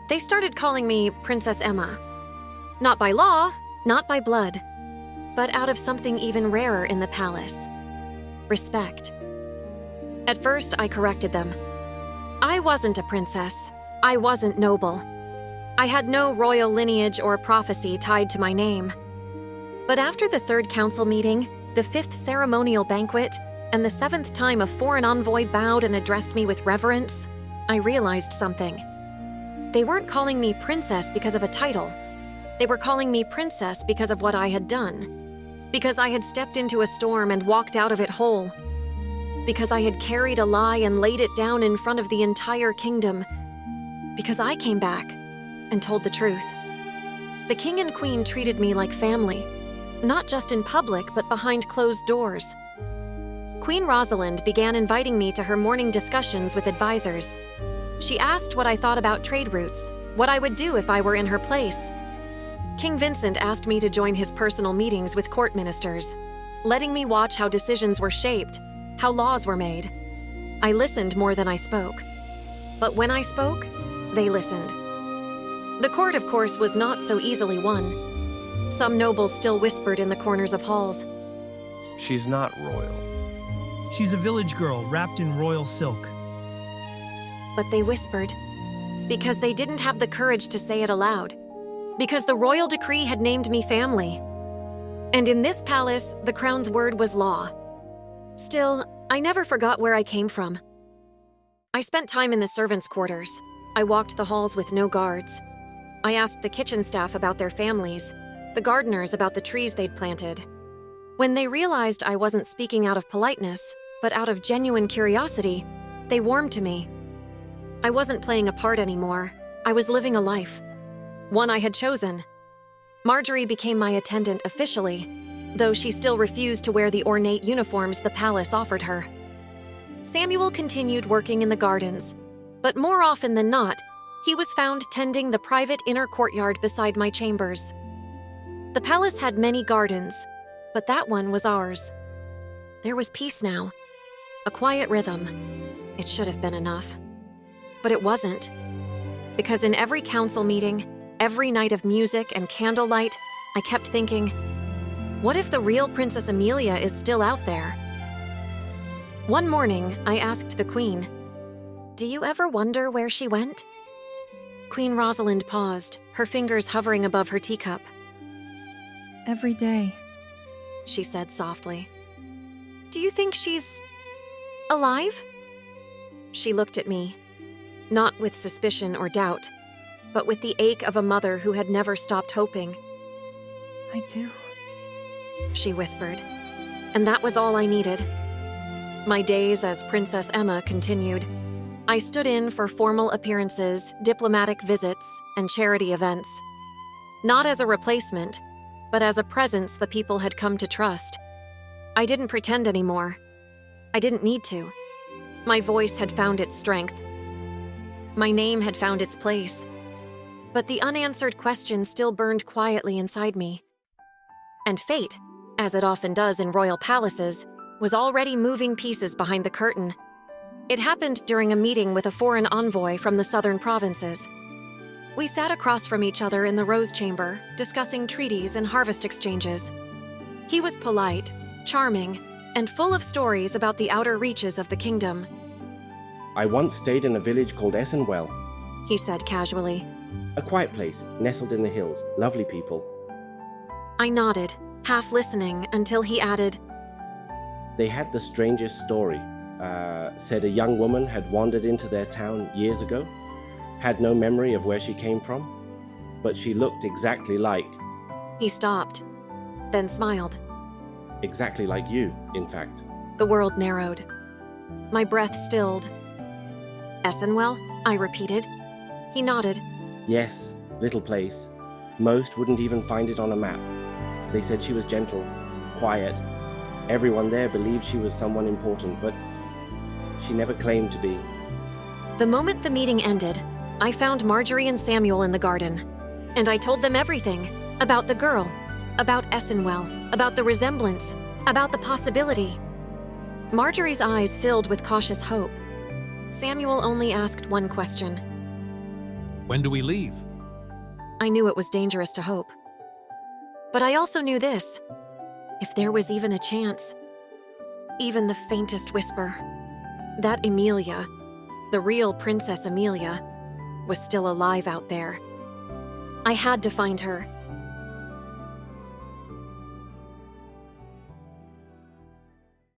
They started calling me Princess Emma. Not by law, not by blood, but out of something even rarer in the palace: respect. At first, I corrected them. I wasn't a princess. I wasn't noble. I had no royal lineage or prophecy tied to my name. But after the 3rd council meeting, the 5th ceremonial banquet, and the 7th time a foreign envoy bowed and addressed me with reverence, I realized something. They weren't calling me princess because of a title. They were calling me princess because of what I had done. Because I had stepped into a storm and walked out of it whole. Because I had carried a lie and laid it down in front of the entire kingdom. Because I came back and told the truth. The king and queen treated me like family, not just in public, but behind closed doors. Queen Rosalind began inviting me to her morning discussions with advisors. She asked what I thought about trade routes, what I would do if I were in her place. King Vincent asked me to join his personal meetings with court ministers, letting me watch how decisions were shaped, how laws were made. I listened more than I spoke. But when I spoke, they listened. The court, of course, was not so easily won. Some nobles still whispered in the corners of halls. She's not royal. She's a village girl wrapped in royal silk. But they whispered, because they didn't have the courage to say it aloud. Because the royal decree had named me family. And in this palace, the crown's word was law. Still, I never forgot where I came from. I spent time in the servants' quarters. I walked the halls with no guards. I asked the kitchen staff about their families, the gardeners about the trees they'd planted. When they realized I wasn't speaking out of politeness, but out of genuine curiosity, they warmed to me. I wasn't playing a part anymore. I was living a life. One I had chosen. Marjorie became my attendant officially, though she still refused to wear the ornate uniforms the palace offered her. Samuel continued working in the gardens, but more often than not, he was found tending the private inner courtyard beside my chambers. The palace had many gardens, but that one was ours. There was peace now, a quiet rhythm. It should have been enough. But it wasn't, because in every council meeting, every night of music and candlelight, I kept thinking, what if the real Princess Amelia is still out there? One morning, I asked the Queen, "Do you ever wonder where she went?" Queen Rosalind paused, her fingers hovering above her teacup. Every day, she said softly. "Do you think she's alive?" She looked at me, not with suspicion or doubt, but with the ache of a mother who had never stopped hoping. I do. She whispered, and that was all I needed. My days as Princess Emma continued. I stood in for formal appearances, diplomatic visits, and charity events. Not as a replacement, but as a presence the people had come to trust. I didn't pretend anymore. I didn't need to. My voice had found its strength. My name had found its place. But the unanswered question still burned quietly inside me. And fate, as it often does in royal palaces, was already moving pieces behind the curtain. It happened during a meeting with a foreign envoy from the southern provinces. We sat across from each other in the Rose Chamber, discussing treaties and harvest exchanges. He was polite, charming, and full of stories about the outer reaches of the kingdom. I once stayed in a village called Essenwell, he said casually. a quiet place, nestled in the hills, lovely people. I nodded, half listening, until he added, They had the strangest story. Said a young woman had wandered into their town years ago, had no memory of where she came from, but she looked exactly like... He stopped, then smiled. Exactly like you, in fact. The world narrowed. My breath stilled. Essenwell? I repeated. He nodded. Yes, little place. Most wouldn't even find it on a map. They said she was gentle, quiet. Everyone there believed she was someone important, but she never claimed to be. The moment the meeting ended, I found Marjorie and Samuel in the garden, and I told them everything about the girl, about Essenwell, about the resemblance, about the possibility. Marjorie's eyes filled with cautious hope. Samuel only asked one question. When do we leave? I knew it was dangerous to hope. But I also knew this. If there was even a chance, even the faintest whisper, that Emilia, the real Princess Emilia, was still alive out there. I had to find her.